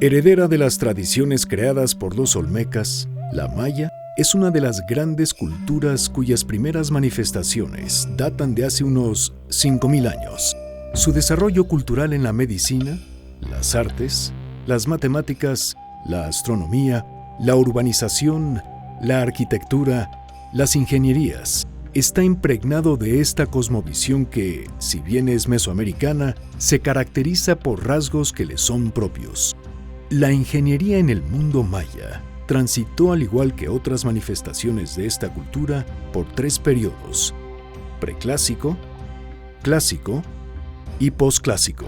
Heredera de las tradiciones creadas por los olmecas, la maya es una de las grandes culturas cuyas primeras manifestaciones datan de hace unos 5.000 años. Su desarrollo cultural en la medicina, las artes, las matemáticas, la astronomía, la urbanización, la arquitectura, las ingenierías, está impregnado de esta cosmovisión que, si bien es mesoamericana, se caracteriza por rasgos que le son propios. La ingeniería en el mundo maya transitó, al igual que otras manifestaciones de esta cultura, por 3 periodos: preclásico, clásico y posclásico.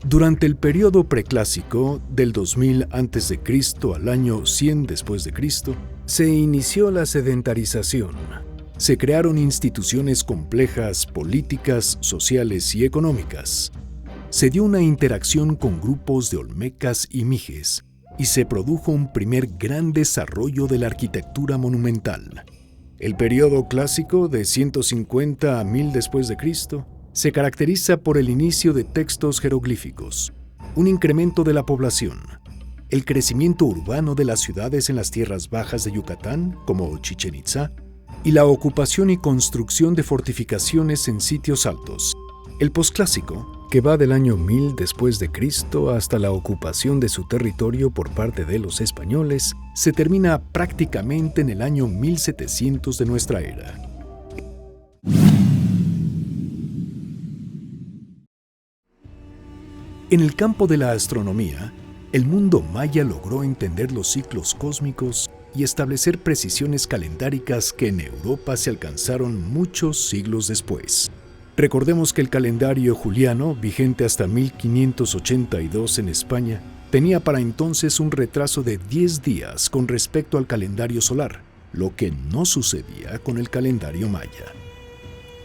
Durante el periodo preclásico, del 2000 a.C. al año 100 después de Cristo, se inició la sedentarización. Se crearon instituciones complejas, políticas, sociales y económicas. Se dio una interacción con grupos de olmecas y mijes, y se produjo un primer gran desarrollo de la arquitectura monumental. El periodo clásico, de 150 a 1000 después de Cristo, se caracteriza por el inicio de textos jeroglíficos, un incremento de la población, el crecimiento urbano de las ciudades en las tierras bajas de Yucatán, como Chichén Itzá, y la ocupación y construcción de fortificaciones en sitios altos. El posclásico, que va del año 1000 después de Cristo hasta la ocupación de su territorio por parte de los españoles, se termina prácticamente en el año 1700 de nuestra era. En el campo de la astronomía, el mundo maya logró entender los ciclos cósmicos y establecer precisiones calendáricas que en Europa se alcanzaron muchos siglos después. Recordemos que el calendario juliano, vigente hasta 1582 en España, tenía para entonces un retraso de 10 días con respecto al calendario solar, lo que no sucedía con el calendario maya.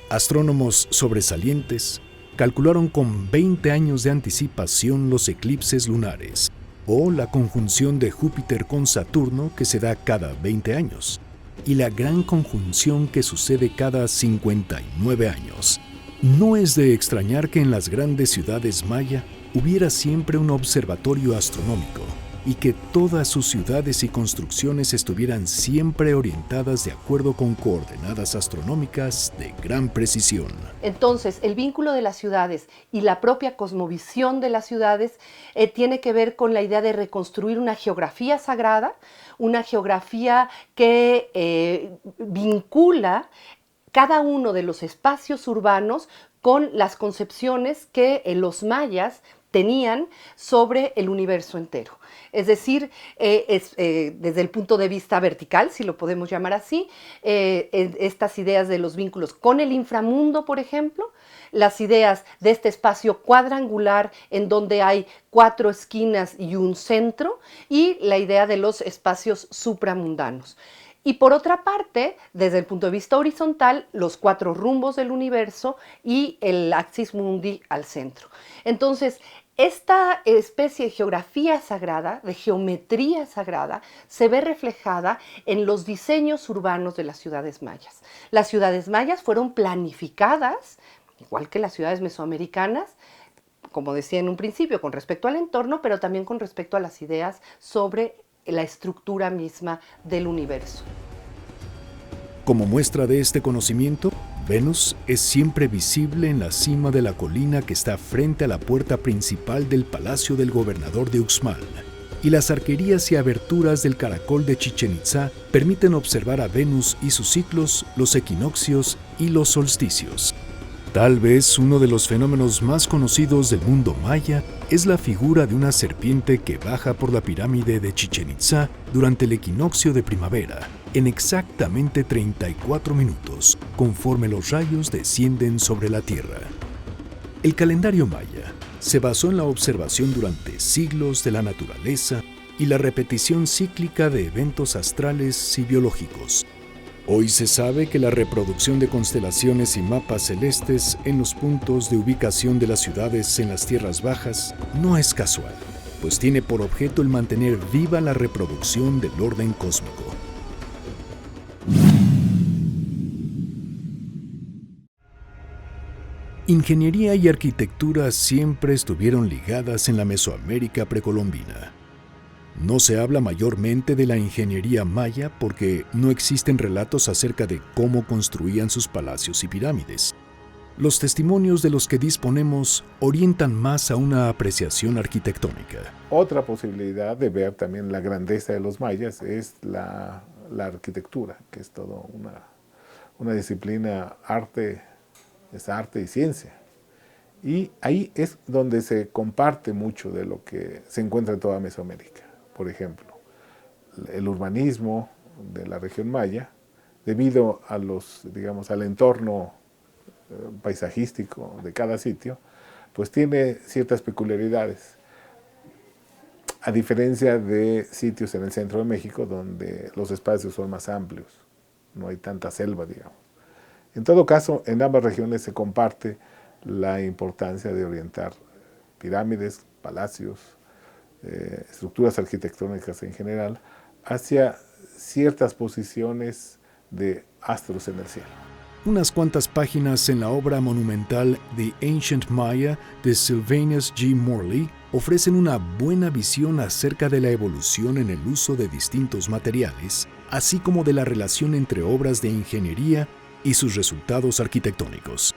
Astrónomos sobresalientes calcularon con 20 años de anticipación los eclipses lunares, o la conjunción de Júpiter con Saturno que se da cada 20 años, y la gran conjunción que sucede cada 59 años. No es de extrañar que en las grandes ciudades maya hubiera siempre un observatorio astronómico y que todas sus ciudades y construcciones estuvieran siempre orientadas de acuerdo con coordenadas astronómicas de gran precisión. Entonces, el vínculo de las ciudades y la propia cosmovisión de las ciudades tiene que ver con la idea de reconstruir una geografía sagrada, una geografía que vincula cada uno de los espacios urbanos con las concepciones que los mayas tenían sobre el universo entero. Es decir, desde el punto de vista vertical, si lo podemos llamar así, estas ideas de los vínculos con el inframundo, por ejemplo, las ideas de este espacio cuadrangular en donde hay 4 esquinas y un centro, y la idea de los espacios supramundanos. Y por otra parte, desde el punto de vista horizontal, los 4 rumbos del universo y el axis mundi al centro. Entonces, esta especie de geografía sagrada, de geometría sagrada, se ve reflejada en los diseños urbanos de las ciudades mayas. Las ciudades mayas fueron planificadas, igual que las ciudades mesoamericanas, como decía en un principio, con respecto al entorno, pero también con respecto a las ideas sobre la estructura misma del universo. Como muestra de este conocimiento, Venus es siempre visible en la cima de la colina que está frente a la puerta principal del palacio del gobernador de Uxmal, y las arquerías y aberturas del caracol de Chichén Itzá permiten observar a Venus y sus ciclos, los equinoccios y los solsticios. Tal vez uno de los fenómenos más conocidos del mundo maya es la figura de una serpiente que baja por la pirámide de Chichén Itzá durante el equinoccio de primavera, en exactamente 34 minutos, conforme los rayos descienden sobre la Tierra. El calendario maya se basó en la observación durante siglos de la naturaleza y la repetición cíclica de eventos astrales y biológicos. Hoy se sabe que la reproducción de constelaciones y mapas celestes en los puntos de ubicación de las ciudades en las tierras bajas no es casual, pues tiene por objeto el mantener viva la reproducción del orden cósmico. Ingeniería y arquitectura siempre estuvieron ligadas en la Mesoamérica precolombina. No se habla mayormente de la ingeniería maya porque no existen relatos acerca de cómo construían sus palacios y pirámides. Los testimonios de los que disponemos orientan más a una apreciación arquitectónica. Otra posibilidad de ver también la grandeza de los mayas es la arquitectura, que es toda una disciplina, es arte y ciencia. Y ahí es donde se comparte mucho de lo que se encuentra en toda Mesoamérica. Por ejemplo, el urbanismo de la región maya, debido a al entorno paisajístico de cada sitio, pues tiene ciertas peculiaridades. A diferencia de sitios en el centro de México, donde los espacios son más amplios, no hay tanta selva, digamos. En todo caso, en ambas regiones se comparte la importancia de orientar pirámides, palacios, estructuras arquitectónicas en general, hacia ciertas posiciones de astros en el cielo. Unas cuantas páginas en la obra monumental The Ancient Maya de Sylvanus G. Morley ofrecen una buena visión acerca de la evolución en el uso de distintos materiales, así como de la relación entre obras de ingeniería y sus resultados arquitectónicos.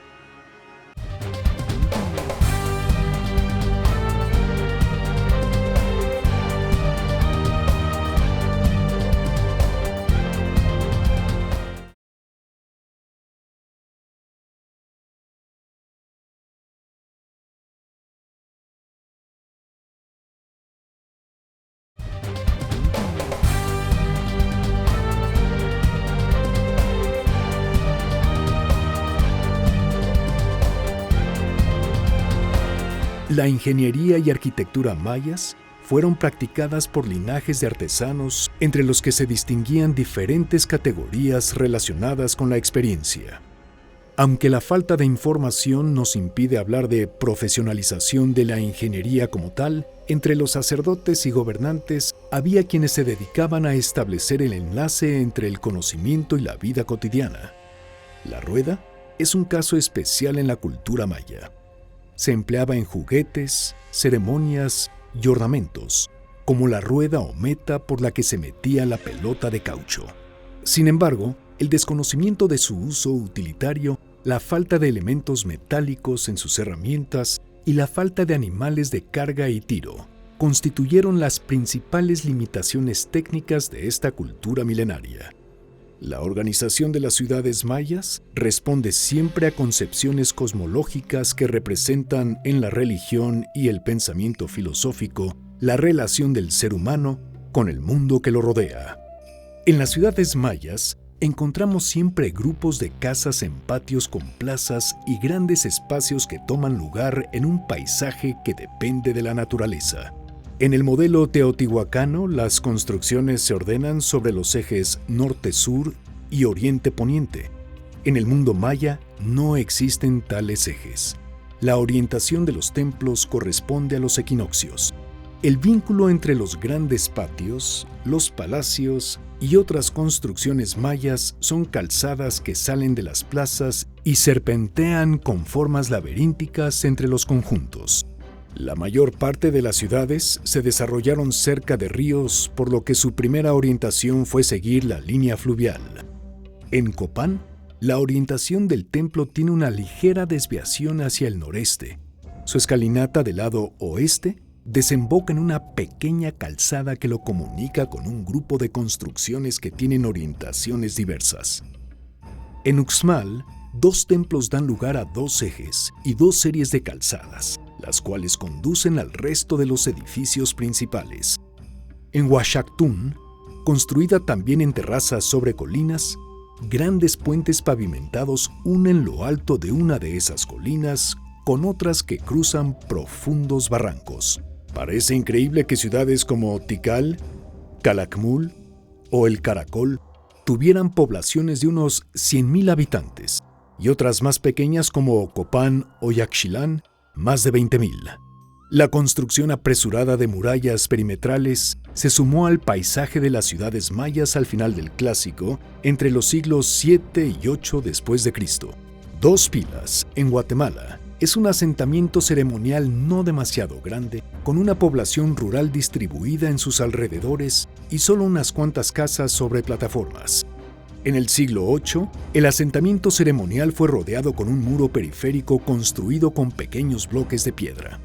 La ingeniería y arquitectura mayas fueron practicadas por linajes de artesanos entre los que se distinguían diferentes categorías relacionadas con la experiencia. Aunque la falta de información nos impide hablar de profesionalización de la ingeniería como tal, entre los sacerdotes y gobernantes había quienes se dedicaban a establecer el enlace entre el conocimiento y la vida cotidiana. La rueda es un caso especial en la cultura maya. Se empleaba en juguetes, ceremonias y ornamentos, como la rueda o meta por la que se metía la pelota de caucho. Sin embargo, el desconocimiento de su uso utilitario, la falta de elementos metálicos en sus herramientas y la falta de animales de carga y tiro constituyeron las principales limitaciones técnicas de esta cultura milenaria. La organización de las ciudades mayas responde siempre a concepciones cosmológicas que representan en la religión y el pensamiento filosófico la relación del ser humano con el mundo que lo rodea. En las ciudades mayas encontramos siempre grupos de casas en patios con plazas y grandes espacios que toman lugar en un paisaje que depende de la naturaleza. En el modelo teotihuacano, las construcciones se ordenan sobre los ejes norte-sur y oriente-poniente. En el mundo maya no existen tales ejes. La orientación de los templos corresponde a los equinoccios. El vínculo entre los grandes patios, los palacios y otras construcciones mayas son calzadas que salen de las plazas y serpentean con formas laberínticas entre los conjuntos. La mayor parte de las ciudades se desarrollaron cerca de ríos, por lo que su primera orientación fue seguir la línea fluvial. En Copán, la orientación del templo tiene una ligera desviación hacia el noreste. Su escalinata del lado oeste desemboca en una pequeña calzada que lo comunica con un grupo de construcciones que tienen orientaciones diversas. En Uxmal, 2 templos dan lugar a 2 ejes y 2 series de calzadas, las cuales conducen al resto de los edificios principales. En Huachactún, construida también en terrazas sobre colinas, grandes puentes pavimentados unen lo alto de una de esas colinas con otras que cruzan profundos barrancos. Parece increíble que ciudades como Tikal, Calakmul o El Caracol tuvieran poblaciones de unos 100,000 habitantes y otras más pequeñas como Copán o Yaxchilán, más de 20,000. La construcción apresurada de murallas perimetrales se sumó al paisaje de las ciudades mayas al final del Clásico, entre los siglos 7 y 8 después de Cristo. 2 pilas en Guatemala es un asentamiento ceremonial no demasiado grande, con una población rural distribuida en sus alrededores y solo unas cuantas casas sobre plataformas. En el siglo VIII, el asentamiento ceremonial fue rodeado con un muro periférico construido con pequeños bloques de piedra.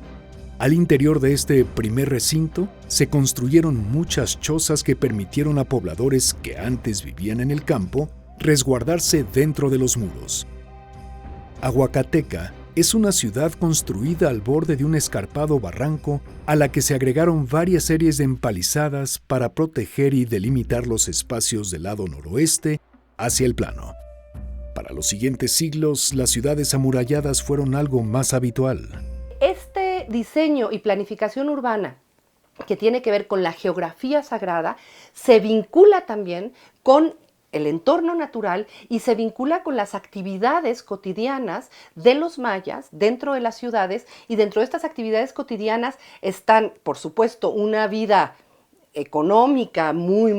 Al interior de este primer recinto se construyeron muchas chozas que permitieron a pobladores que antes vivían en el campo resguardarse dentro de los muros. Aguacateca es una ciudad construida al borde de un escarpado barranco a la que se agregaron varias series de empalizadas para proteger y delimitar los espacios del lado noroeste hacia el plano. Para los siguientes siglos, las ciudades amuralladas fueron algo más habitual. Este diseño y planificación urbana que tiene que ver con la geografía sagrada se vincula también con el entorno natural y se vincula con las actividades cotidianas de los mayas dentro de las ciudades, y dentro de estas actividades cotidianas están, por supuesto, una vida económica muy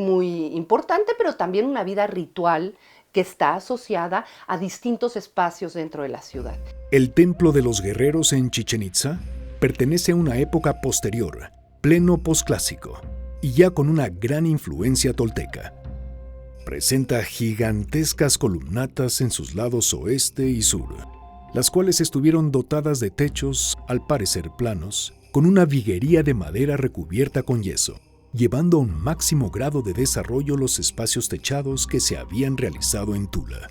importante, pero también una vida ritual que está asociada a distintos espacios dentro de la ciudad. El Templo de los Guerreros en Chichén Itzá pertenece a una época posterior, pleno posclásico, y ya con una gran influencia tolteca. Presenta gigantescas columnatas en sus lados oeste y sur, las cuales estuvieron dotadas de techos, al parecer planos, con una viguería de madera recubierta con yeso, llevando a un máximo grado de desarrollo los espacios techados que se habían realizado en Tula.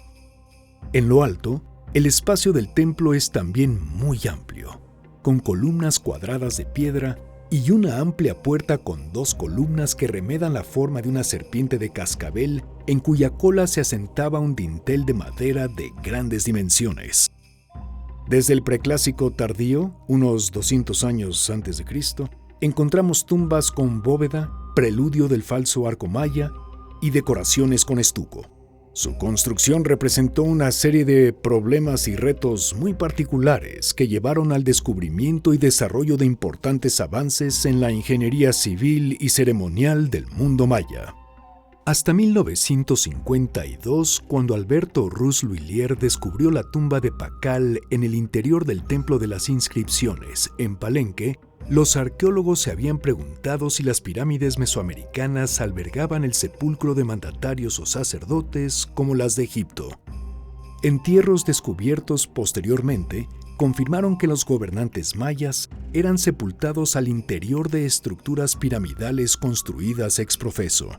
En lo alto, el espacio del templo es también muy amplio, con columnas cuadradas de piedra y una amplia puerta con 2 columnas que remedan la forma de una serpiente de cascabel en cuya cola se asentaba un dintel de madera de grandes dimensiones. Desde el preclásico tardío, unos 200 años antes de Cristo, encontramos tumbas con bóveda, preludio del falso arco maya y decoraciones con estuco. Su construcción representó una serie de problemas y retos muy particulares que llevaron al descubrimiento y desarrollo de importantes avances en la ingeniería civil y ceremonial del mundo maya. Hasta 1952, cuando Alberto Ruz L'Huillier descubrió la tumba de Pacal en el interior del Templo de las Inscripciones, en Palenque, los arqueólogos se habían preguntado si las pirámides mesoamericanas albergaban el sepulcro de mandatarios o sacerdotes como las de Egipto. Entierros descubiertos posteriormente confirmaron que los gobernantes mayas eran sepultados al interior de estructuras piramidales construidas ex professo.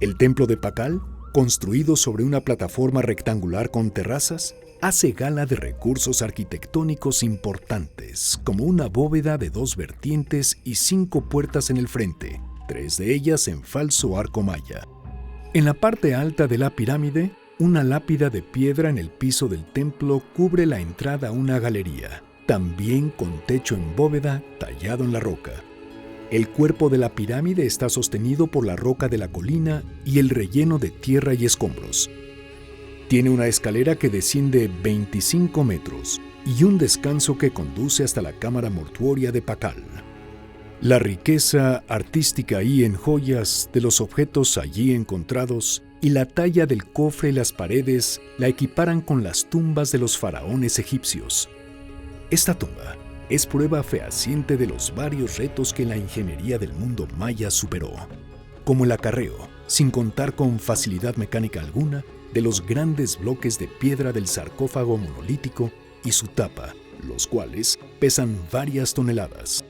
El templo de Pacal, construido sobre una plataforma rectangular con terrazas, hace gala de recursos arquitectónicos importantes, como una bóveda de 2 vertientes y 5 puertas en el frente, 3 de ellas en falso arco maya. En la parte alta de la pirámide, una lápida de piedra en el piso del templo cubre la entrada a una galería, también con techo en bóveda tallado en la roca. El cuerpo de la pirámide está sostenido por la roca de la colina y el relleno de tierra y escombros. Tiene una escalera que desciende 25 metros y un descanso que conduce hasta la cámara mortuoria de Pacal. La riqueza artística y en joyas de los objetos allí encontrados y la talla del cofre y las paredes la equiparan con las tumbas de los faraones egipcios. Esta tumba es prueba fehaciente de los varios retos que la ingeniería del mundo maya superó, como el acarreo, sin contar con facilidad mecánica alguna, de los grandes bloques de piedra del sarcófago monolítico y su tapa, los cuales pesan varias toneladas.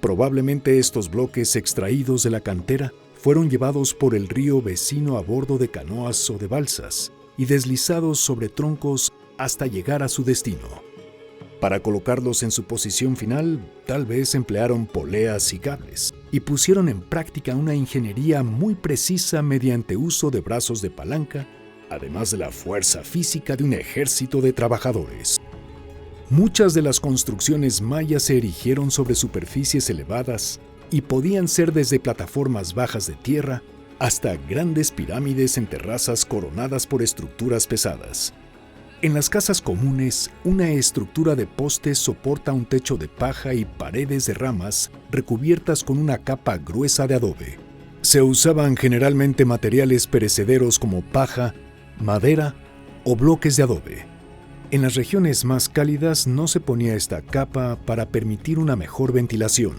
Probablemente estos bloques extraídos de la cantera fueron llevados por el río vecino a bordo de canoas o de balsas y deslizados sobre troncos hasta llegar a su destino. Para colocarlos en su posición final, tal vez emplearon poleas y cables y pusieron en práctica una ingeniería muy precisa mediante uso de brazos de palanca, además de la fuerza física de un ejército de trabajadores. Muchas de las construcciones mayas se erigieron sobre superficies elevadas y podían ser desde plataformas bajas de tierra hasta grandes pirámides en terrazas coronadas por estructuras pesadas. En las casas comunes, una estructura de postes soporta un techo de paja y paredes de ramas recubiertas con una capa gruesa de adobe. Se usaban generalmente materiales perecederos como paja, madera o bloques de adobe. En las regiones más cálidas no se ponía esta capa para permitir una mejor ventilación.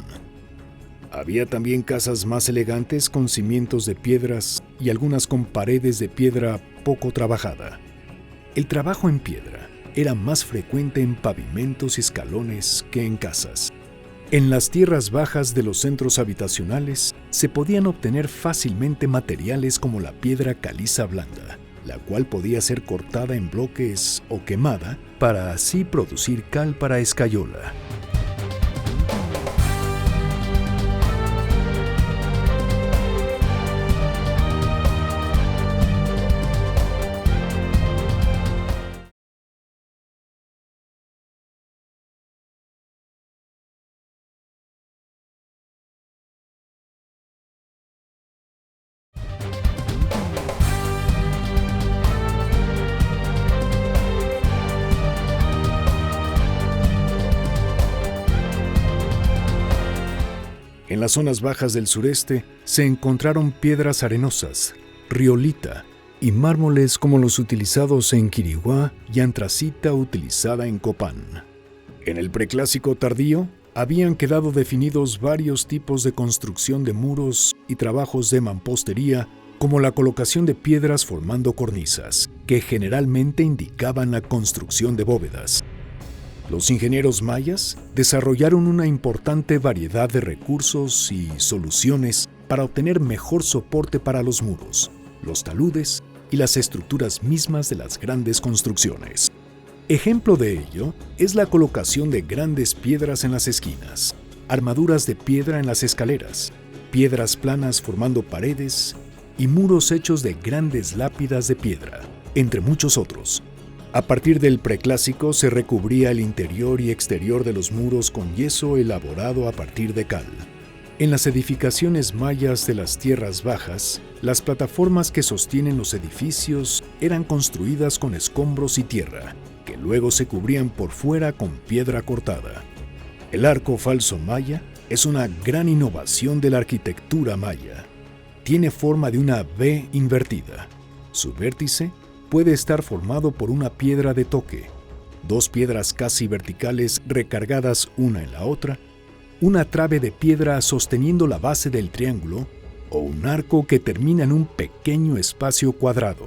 Había también casas más elegantes con cimientos de piedras y algunas con paredes de piedra poco trabajada. El trabajo en piedra era más frecuente en pavimentos y escalones que en casas. En las tierras bajas de los centros habitacionales se podían obtener fácilmente materiales como la piedra caliza blanda, la cual podía ser cortada en bloques o quemada para así producir cal para escayola. En las zonas bajas del sureste se encontraron piedras arenosas, riolita y mármoles como los utilizados en Quiriguá y antracita utilizada en Copán. En el preclásico tardío habían quedado definidos varios tipos de construcción de muros y trabajos de mampostería, como la colocación de piedras formando cornisas, que generalmente indicaban la construcción de bóvedas. Los ingenieros mayas desarrollaron una importante variedad de recursos y soluciones para obtener mejor soporte para los muros, los taludes y las estructuras mismas de las grandes construcciones. Ejemplo de ello es la colocación de grandes piedras en las esquinas, armaduras de piedra en las escaleras, piedras planas formando paredes y muros hechos de grandes lápidas de piedra, entre muchos otros. A partir del preclásico se recubría el interior y exterior de los muros con yeso elaborado a partir de cal. En las edificaciones mayas de las tierras bajas, las plataformas que sostienen los edificios eran construidas con escombros y tierra, que luego se cubrían por fuera con piedra cortada. El arco falso maya es una gran innovación de la arquitectura maya. Tiene forma de una V invertida. Su vértice puede estar formado por una piedra de toque, dos piedras casi verticales recargadas una en la otra, una trave de piedra sosteniendo la base del triángulo o un arco que termina en un pequeño espacio cuadrado.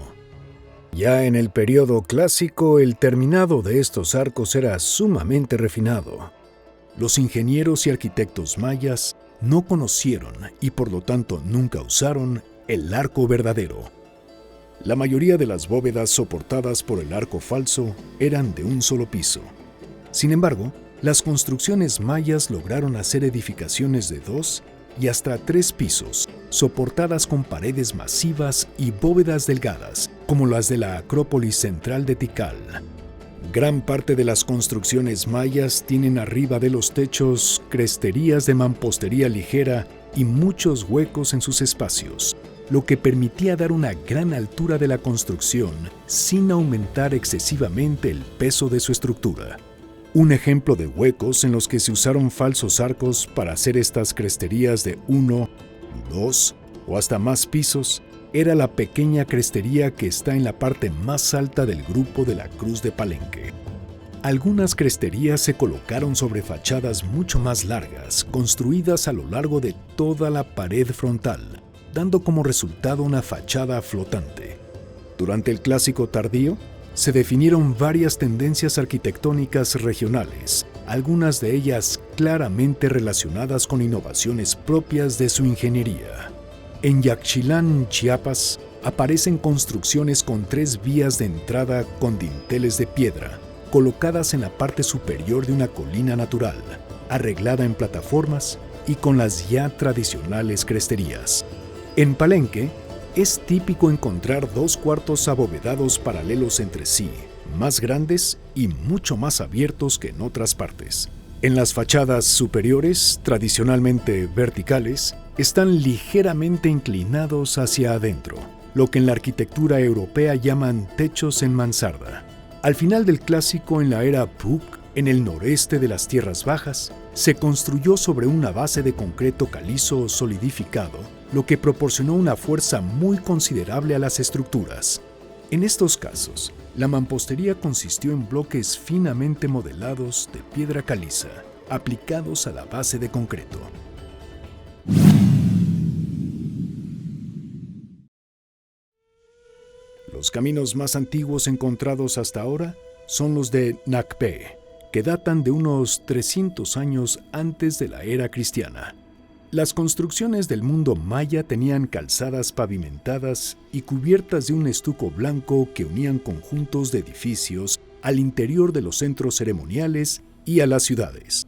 Ya en el periodo clásico, el terminado de estos arcos era sumamente refinado. Los ingenieros y arquitectos mayas no conocieron y por lo tanto nunca usaron el arco verdadero. La mayoría de las bóvedas soportadas por el arco falso eran de un solo piso. Sin embargo, las construcciones mayas lograron hacer edificaciones de 2 y hasta 3 pisos, soportadas con paredes masivas y bóvedas delgadas, como las de la Acrópolis central de Tikal. Gran parte de las construcciones mayas tienen arriba de los techos cresterías de mampostería ligera y muchos huecos en sus espacios, lo que permitía dar una gran altura de la construcción sin aumentar excesivamente el peso de su estructura. Un ejemplo de huecos en los que se usaron falsos arcos para hacer estas cresterías de 1, 2 o hasta más pisos era la pequeña crestería que está en la parte más alta del grupo de la Cruz de Palenque. Algunas cresterías se colocaron sobre fachadas mucho más largas, construidas a lo largo de toda la pared frontal, dando como resultado una fachada flotante. Durante el Clásico tardío, se definieron varias tendencias arquitectónicas regionales, algunas de ellas claramente relacionadas con innovaciones propias de su ingeniería. En Yaxchilán, Chiapas, aparecen construcciones con 3 vías de entrada con dinteles de piedra, colocadas en la parte superior de una colina natural, arreglada en plataformas y con las ya tradicionales cresterías. En Palenque, es típico encontrar 2 cuartos abovedados paralelos entre sí, más grandes y mucho más abiertos que en otras partes. En las fachadas superiores, tradicionalmente verticales, están ligeramente inclinados hacia adentro, lo que en la arquitectura europea llaman techos en mansarda. Al final del Clásico, en la era Puuc, en el noreste de las tierras bajas, se construyó sobre una base de concreto calizo solidificado, lo que proporcionó una fuerza muy considerable a las estructuras. En estos casos, La mampostería consistió en bloques finamente modelados de piedra caliza, aplicados a la base de concreto. Los caminos más antiguos encontrados hasta ahora son los de Nacpé, que datan de unos 300 años antes de la era cristiana. Las construcciones del mundo maya tenían calzadas pavimentadas y cubiertas de un estuco blanco que unían conjuntos de edificios al interior de los centros ceremoniales y a las ciudades.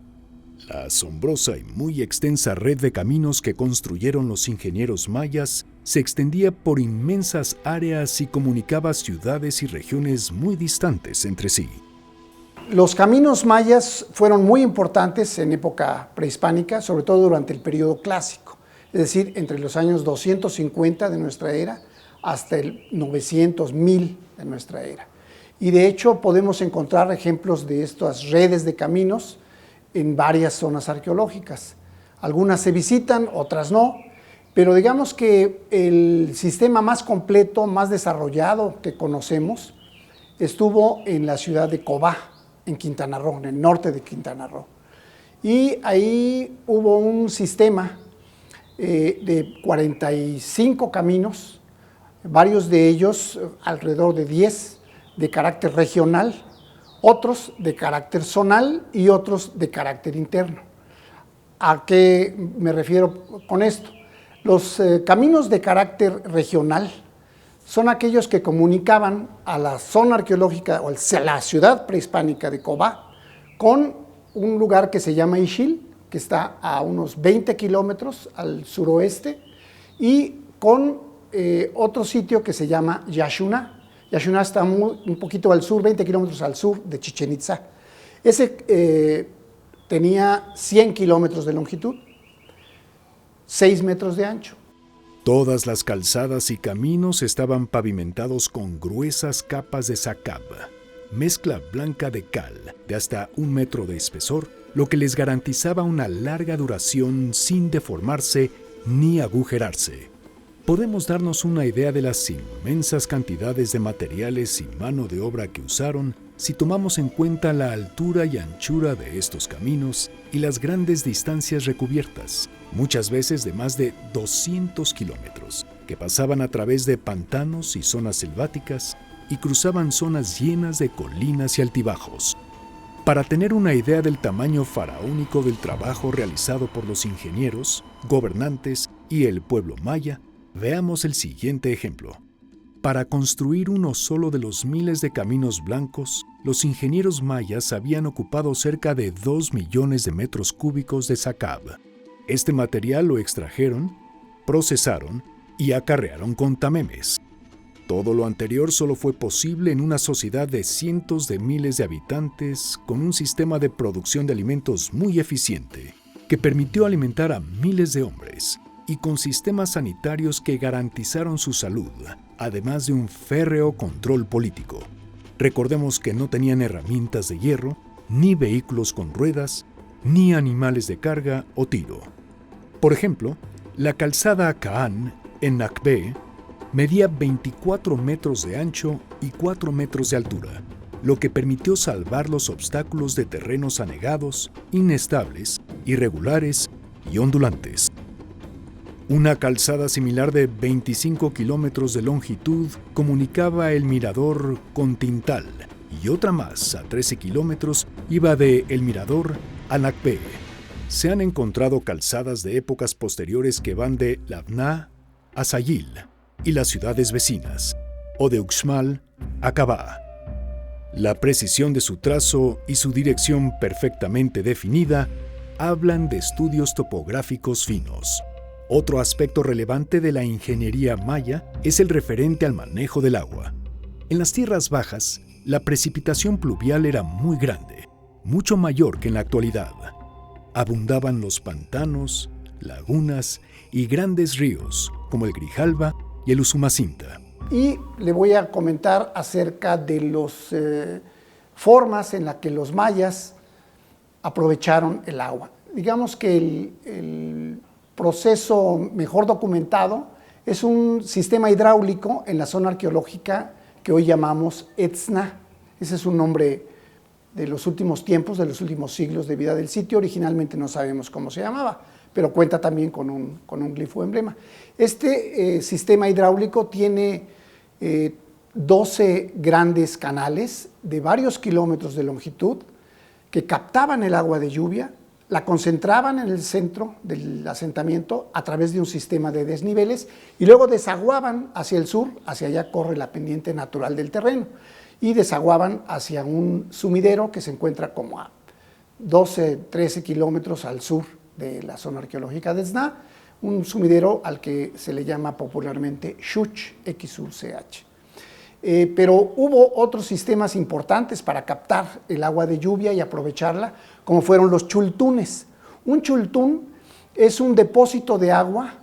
La asombrosa y muy extensa red de caminos que construyeron los ingenieros mayas se extendía por inmensas áreas y comunicaba ciudades y regiones muy distantes entre sí. Los caminos mayas fueron muy importantes en época prehispánica, sobre todo durante el periodo clásico, es decir, entre los años 250 de nuestra era hasta el 900, 1000 de nuestra era. Y de hecho podemos encontrar ejemplos de estas redes de caminos en varias zonas arqueológicas. Algunas se visitan, otras no, pero digamos que el sistema más completo, más desarrollado que conocemos, estuvo en la ciudad de Cobá, en Quintana Roo, en el norte de Quintana Roo. Y ahí hubo un sistema de 45 caminos, varios de ellos, alrededor de 10, de carácter regional, otros de carácter zonal y otros de carácter interno. ¿A qué me refiero con esto? Los caminos de carácter regional son aquellos que comunicaban a la zona arqueológica o a la ciudad prehispánica de Cobá con un lugar que se llama Ixil, que está a unos 20 kilómetros al suroeste, y con otro sitio que se llama Yaxuná. Yaxuná está un poquito al sur, 20 kilómetros al sur de Chichén Itzá. Ese tenía 100 kilómetros de longitud, 6 metros de ancho. Todas las calzadas y caminos estaban pavimentados con gruesas capas de zacab, mezcla blanca de cal de hasta 1 metro de espesor, lo que les garantizaba una larga duración sin deformarse ni agujerarse. Podemos darnos una idea de las inmensas cantidades de materiales y mano de obra que usaron si tomamos en cuenta la altura y anchura de estos caminos y las grandes distancias recubiertas, muchas veces de más de 200 kilómetros, que pasaban a través de pantanos y zonas selváticas y cruzaban zonas llenas de colinas y altibajos. Para tener una idea del tamaño faraónico del trabajo realizado por los ingenieros, gobernantes y el pueblo maya, veamos el siguiente ejemplo. Para construir uno solo de los miles de caminos blancos, los ingenieros mayas habían ocupado cerca de 2 millones de metros cúbicos de zacab. Este material lo extrajeron, procesaron y acarrearon con tamemes. Todo lo anterior solo fue posible en una sociedad de cientos de miles de habitantes con un sistema de producción de alimentos muy eficiente, que permitió alimentar a miles de hombres, y con sistemas sanitarios que garantizaron su salud, además de un férreo control político. Recordemos que no tenían herramientas de hierro, ni vehículos con ruedas, ni animales de carga o tiro. Por ejemplo, la calzada Caán, en Nacpé, medía 24 metros de ancho y 4 metros de altura, lo que permitió salvar los obstáculos de terrenos anegados, inestables, irregulares y ondulantes. Una calzada similar de 25 kilómetros de longitud comunicaba el mirador con Tintal, y otra más a 13 kilómetros iba de El Mirador a Nacpé. Se han encontrado calzadas de épocas posteriores que van de Labná a Sayil y las ciudades vecinas, o de Uxmal a Cabá. La precisión de su trazo y su dirección perfectamente definida hablan de estudios topográficos finos. Otro aspecto relevante de la ingeniería maya es el referente al manejo del agua. En las tierras bajas, la precipitación pluvial era muy grande, mucho mayor que en la actualidad. Abundaban los pantanos, lagunas y grandes ríos, como el Grijalba y el Usumacinta. Y le voy a comentar acerca de las formas en las que los mayas aprovecharon el agua. Digamos que el proceso mejor documentado es un sistema hidráulico en la zona arqueológica que hoy llamamos Etzna. Ese es un nombre de los últimos tiempos, de los últimos siglos de vida del sitio. Originalmente no sabemos cómo se llamaba, pero cuenta también con un glifo emblema. Este sistema hidráulico tiene 12 grandes canales de varios kilómetros de longitud que captaban el agua de lluvia, la concentraban en el centro del asentamiento a través de un sistema de desniveles y luego desaguaban hacia el sur, hacia allá corre la pendiente natural del terreno, y desaguaban hacia un sumidero que se encuentra como a 12, 13 kilómetros al sur de la zona arqueológica de Etzna, un sumidero al que se le llama popularmente Xuch, XUCH. Pero hubo otros sistemas importantes para captar el agua de lluvia y aprovecharla, como fueron los chultunes. Un chultún es un depósito de agua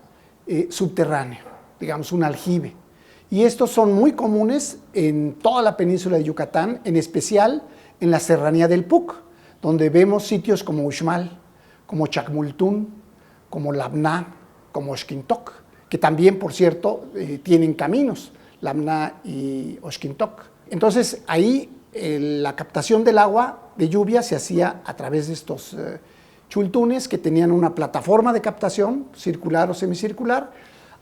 subterráneo, digamos un aljibe. Y estos son muy comunes en toda la península de Yucatán, en especial en la serranía del Puc, donde vemos sitios como Uxmal, como Chacmultún, como Labná, como Oxquintoc, que también, por cierto, tienen caminos, Labná y Oxquintoc. Entonces, ahí la captación del agua de lluvia se hacía a través de estos chultunes que tenían una plataforma de captación, circular o semicircular,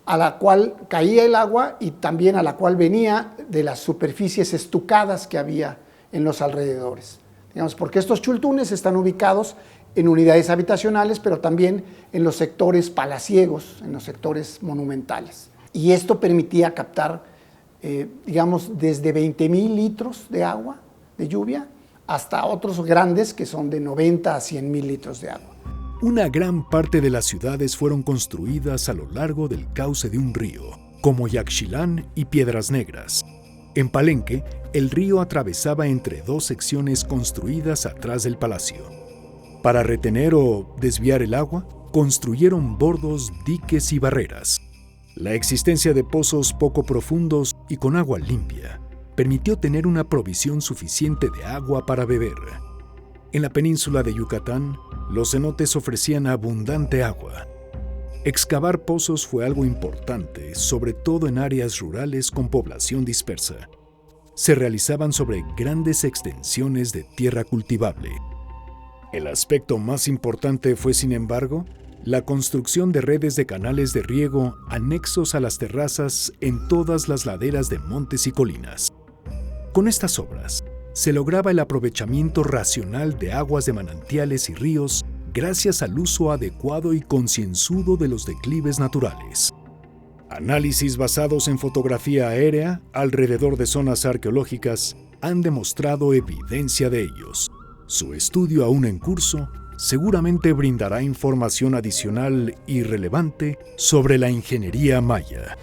a la cual caía el agua y también a la cual venía de las superficies estucadas que había en los alrededores. Digamos, porque estos chultunes están ubicados en unidades habitacionales, pero también en los sectores palaciegos, en los sectores monumentales. Y esto permitía captar, digamos, desde 20,000 litros de agua, de lluvia, hasta otros grandes que son de 90 a 100,000 litros de agua. Una gran parte de las ciudades fueron construidas a lo largo del cauce de un río, como Yaxchilán y Piedras Negras. En Palenque, el río atravesaba entre dos secciones construidas atrás del palacio. Para retener o desviar el agua, construyeron bordos, diques y barreras. La existencia de pozos poco profundos y con agua limpia permitió tener una provisión suficiente de agua para beber. En la península de Yucatán, los cenotes ofrecían abundante agua. Excavar pozos fue algo importante, sobre todo en áreas rurales con población dispersa. Se realizaban sobre grandes extensiones de tierra cultivable. El aspecto más importante fue, sin embargo, la construcción de redes de canales de riego anexos a las terrazas en todas las laderas de montes y colinas. Con estas obras, se lograba el aprovechamiento racional de aguas de manantiales y ríos gracias al uso adecuado y concienzudo de los declives naturales. Análisis basados en fotografía aérea alrededor de zonas arqueológicas han demostrado evidencia de ellos. Su estudio aún en curso seguramente brindará información adicional y relevante sobre la ingeniería maya.